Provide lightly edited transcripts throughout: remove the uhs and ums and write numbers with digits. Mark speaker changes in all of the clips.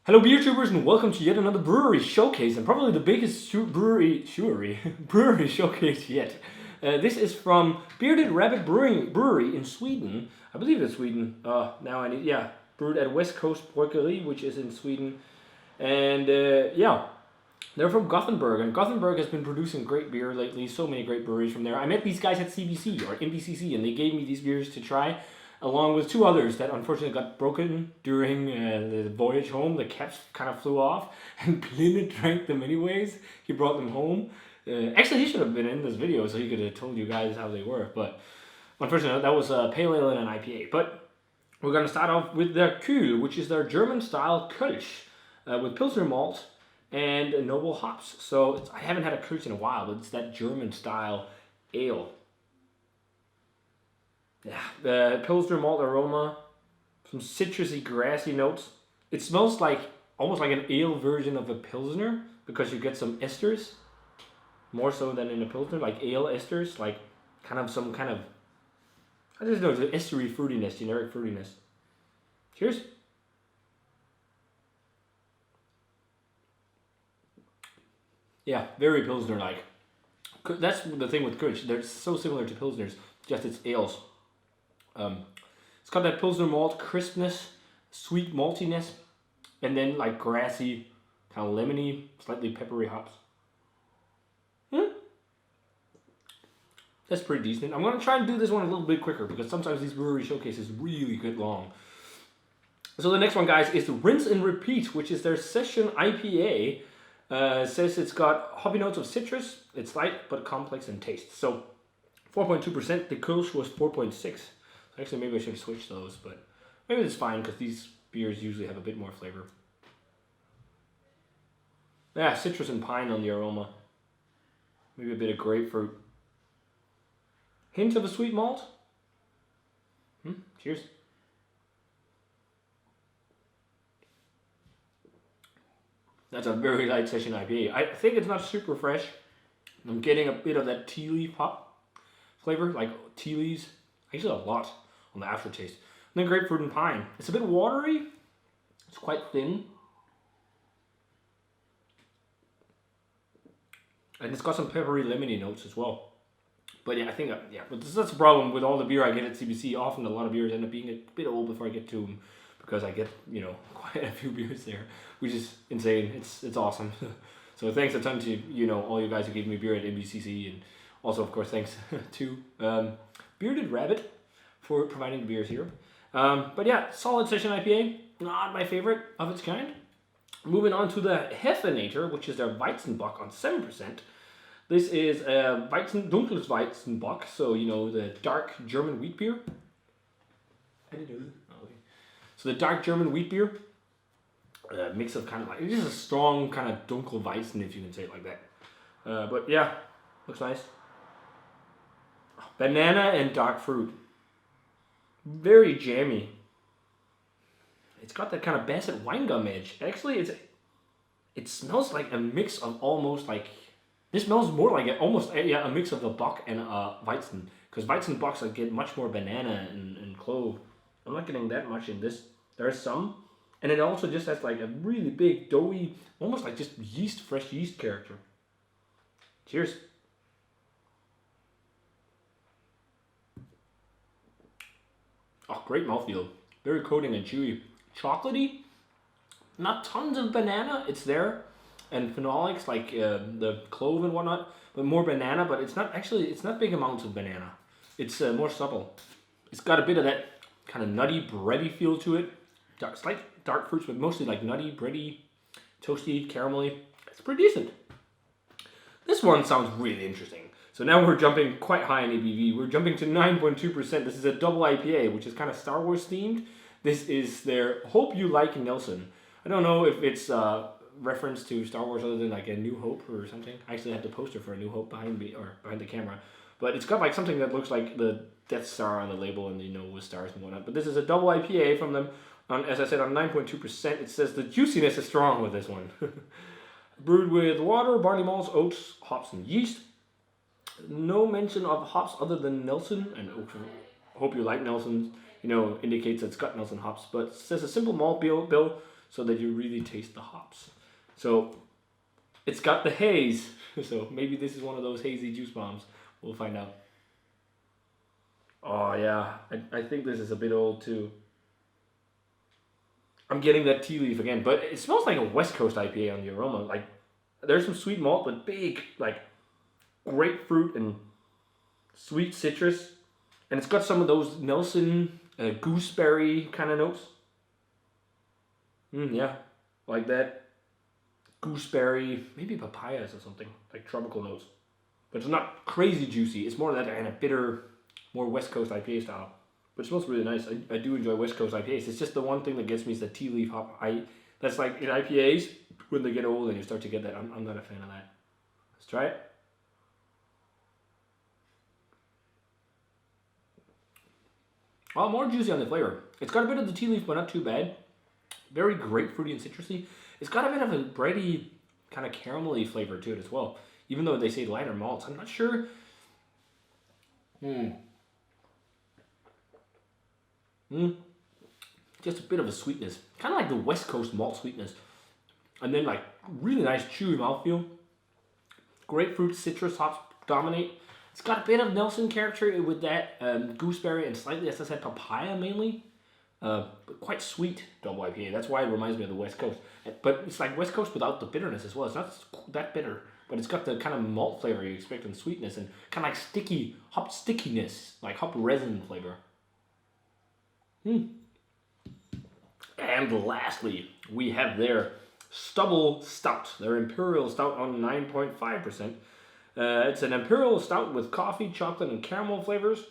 Speaker 1: Hello beer tubers and welcome to yet another brewery showcase and probably the biggest brewery showcase yet. This is from Bearded Rabbit Brewery in Sweden. I believe it's Sweden. Brewed at West Coast Brewery, which is in Sweden. And they're from Gothenburg, and Gothenburg has been producing great beer lately. So many great breweries from there. I met these guys at CBC or MBCC, and they gave me these beers to try, along with two others that unfortunately got broken during the voyage home. The caps kind of flew off, and Plynn drank them anyways. He brought them home. Actually, he should have been in this video so he could have told you guys how they were. But unfortunately, that was a pale ale and an IPA. But we're going to start off with their Kühl, which is their German-style Kölsch with Pilsner malt and noble hops. So I haven't had a Kölsch in a while, but it's that German-style ale. Yeah, the Pilsner malt aroma, some citrusy, grassy notes. It smells like almost like an ale version of a Pilsner because you get some esters, more so than in a Pilsner, like ale esters, like I just know, the estery fruitiness, generic fruitiness. Cheers. Yeah, very Pilsner-like. That's the thing with Kölsch. They're so similar to Pilsners, just it's ales. It's got that Pilsner malt crispness, sweet maltiness, and then like grassy, kind of lemony, slightly peppery hops. That's pretty decent. I'm going to try and do this one a little bit quicker because sometimes these brewery showcases really get long. So the next one, guys, is the Rince and Repeat, which is their session IPA. Says it's got hoppy notes of citrus. It's light but complex in taste. So 4.2%. The Kölsch was 4.6. Actually, maybe I should switch those, but maybe it's fine because these beers usually have a bit more flavor. Yeah, citrus and pine on the aroma. Maybe a bit of grapefruit. Hint of a sweet malt. Cheers. That's a very light session IPA. I think it's not super fresh. I'm getting a bit of that tea leaf hop flavor, like tea leaves. Actually, a lot on the aftertaste. And then grapefruit and pine. It's a bit watery. It's quite thin. And it's got some peppery, lemony notes as well. But yeah, I think, but that's the problem with all the beer I get at CBC. Often a lot of beers end up being a bit old before I get to them because I get, quite a few beers there, which is insane. It's awesome. So thanks a ton to, all you guys who gave me beer at MBCC, and also, of course, thanks to Bearded Rabbit for providing the beers here. But yeah, solid session IPA. Not my favorite of its kind. Moving on to the Hefenator, which is their Weizenbock on 7%. This is a dunkles Weizenbock, so the dark German wheat beer. I didn't know that. Oh, okay. So the dark German wheat beer, mix of kind of like, it is a strong kind of dunkel Weizen, if you can say it like that. But yeah, looks nice. Banana and dark fruit. Very jammy. It's got that kind of Bassett wine gum edge. Actually, it smells like a mix of almost like, this smells more like a mix of a Bock and a Weizen. Because Weizenbocks get much more banana and clove. I'm not getting that much in this. There's some. And it also just has like a really big, doughy, almost like just fresh yeast character. Cheers. Oh, great mouthfeel. Very coating and chewy. Chocolatey. Not tons of banana. It's there. And phenolics like the clove and whatnot. But more banana. But it's not big amounts of banana. It's more subtle. It's got a bit of that kind of nutty, bready feel to it. Slight dark fruits, but mostly like nutty, bready, toasty, caramelly. It's pretty decent. This one sounds really interesting. So now we're jumping quite high in ABV. We're jumping to 9.2%. This is a double IPA, which is kind of Star Wars themed. This is their Hope You Like Nelson. I don't know if it's a reference to Star Wars other than like a New Hope or something. I actually had the poster for a New Hope behind me, or behind the camera. But it's got like something that looks like the Death Star on the label and with stars and whatnot. But this is a double IPA from them. As I said, on 9.2%. It says the juiciness is strong with this one. Brewed with water, barley malts, oats, hops, and yeast. No mention of hops other than Nelson, and Hope You Like Nelson, indicates that it's got Nelson hops, but it says a simple malt bill, so that you really taste the hops. So it's got the haze, so maybe this is one of those hazy juice bombs. We'll find out. Oh yeah, I think this is a bit old too. I'm getting that tea leaf again, but it smells like a West Coast IPA on the aroma. Like, there's some sweet malt, but big, like, grapefruit and sweet citrus. And it's got some of those Nelson gooseberry kind of notes. Yeah, like that. Gooseberry, maybe papayas or something, like tropical notes. But it's not crazy juicy. It's more of that kind of bitter, more West Coast IPA style. But it smells really nice. I do enjoy West Coast IPAs. It's just the one thing that gets me is the tea leaf hop. That's like in IPAs, when they get old and you start to get that, I'm not a fan of that. Let's try it. Oh, more juicy on the flavor. It's got a bit of the tea leaf, but not too bad. Very grapefruity and citrusy. It's got a bit of a bready, kind of caramelly flavor to it as well. Even though they say lighter malts, I'm not sure. Just a bit of a sweetness. Kind of like the West Coast malt sweetness. And then like really nice chewy mouthfeel. Grapefruit, citrus hops dominate. It's got a bit of Nelson character with that gooseberry and slightly, as I said, papaya mainly. But quite sweet double IPA. That's why it reminds me of the West Coast. But it's like West Coast without the bitterness as well. It's not that bitter, but it's got the kind of malt flavor you expect and sweetness and kind of like sticky, hop stickiness, like hop resin flavor. And lastly, we have their Stubble Stout, their Imperial Stout on 9.5%. It's an Imperial Stout with coffee, chocolate, and caramel flavors.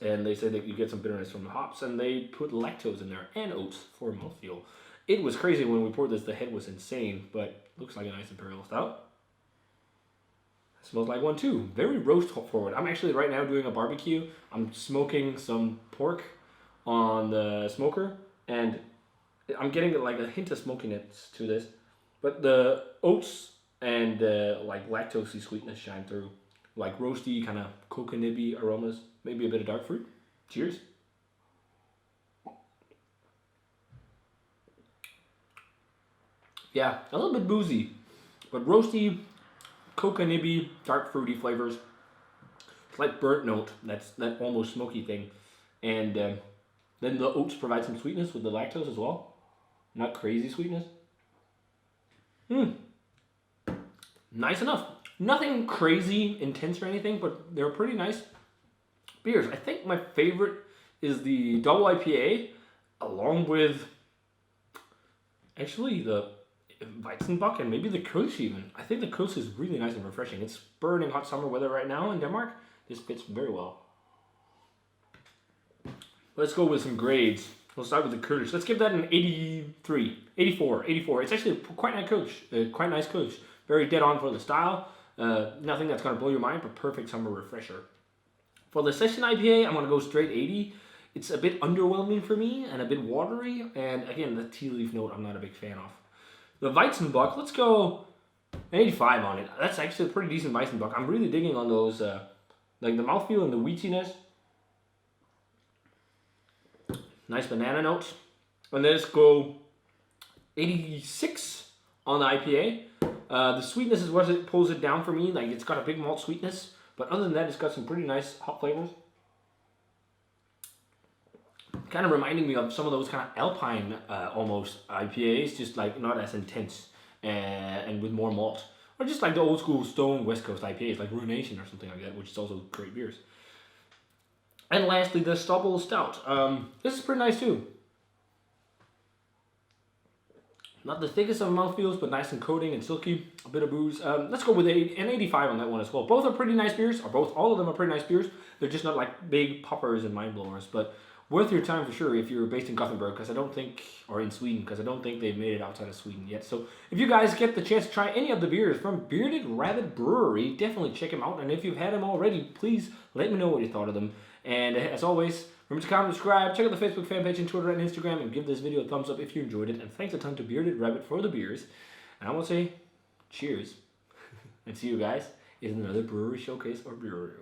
Speaker 1: And they say that you get some bitterness from the hops, and they put lactose in there and oats for mouthfeel. It was crazy when we poured this, the head was insane, but looks like a nice Imperial Stout. It smells like one too. Very roast forward. I'm actually right now doing a barbecue. I'm smoking some pork on the smoker, and I'm getting like a hint of smokiness to this, but the oats and like lactosey sweetness shine through, like roasty kind of coconutty aromas, maybe a bit of dark fruit. Cheers. Yeah, a little bit boozy, but roasty, coconutty, dark fruity flavors. Slight burnt note, that's that almost smoky thing, and then the oats provide some sweetness with the lactose as well. Not crazy sweetness. Nice enough. Nothing crazy intense or anything, but they're pretty nice beers. I think my favorite is the double IPA, along with actually the Weizenbock and maybe the Kölsch even. I think the Kölsch is really nice and refreshing. It's burning hot summer weather right now in Denmark. This fits very well. Let's go with some grades. We'll start with the Kölsch. Let's give that an 84. It's actually quite nice Kölsch. Very dead on for the style. Nothing that's going to blow your mind, but perfect summer refresher. For the session IPA, I'm going to go straight 80. It's a bit underwhelming for me and a bit watery. And again, the tea leaf note I'm not a big fan of. The Weizenbock, let's go 85 on it. That's actually a pretty decent Weizenbock. I'm really digging on those, like the mouthfeel and the wheatiness. Nice banana notes. And let's go 86 on the IPA. The sweetness is what it pulls it down for me. Like, it's got a big malt sweetness. But other than that, it's got some pretty nice hop flavors. Kind of reminding me of some of those kind of Alpine almost IPAs. Just like not as intense and with more malt. Or just like the old school Stone West Coast IPAs like Ruination or something like that. Which is also great beers. And lastly, the Stubble Stout. This is pretty nice too. Not the thickest of mouthfeels, but nice and coating and silky. A bit of booze. Let's go with an 85 on that one as well. Both are pretty nice beers. All of them are pretty nice beers. They're just not like big poppers and mind blowers, but worth your time for sure if you're based in Gothenburg, or in Sweden, because I don't think they've made it outside of Sweden yet. So if you guys get the chance to try any of the beers from Bearded Rabbit Brewery, definitely check them out. And if you've had them already, please let me know what you thought of them. And as always, remember to comment, subscribe, check out the Facebook fan page and Twitter and Instagram, and give this video a thumbs up if you enjoyed it. And thanks a ton to Bearded Rabbit for the beers. And I want to say cheers. And see you guys in another brewery showcase or beer review.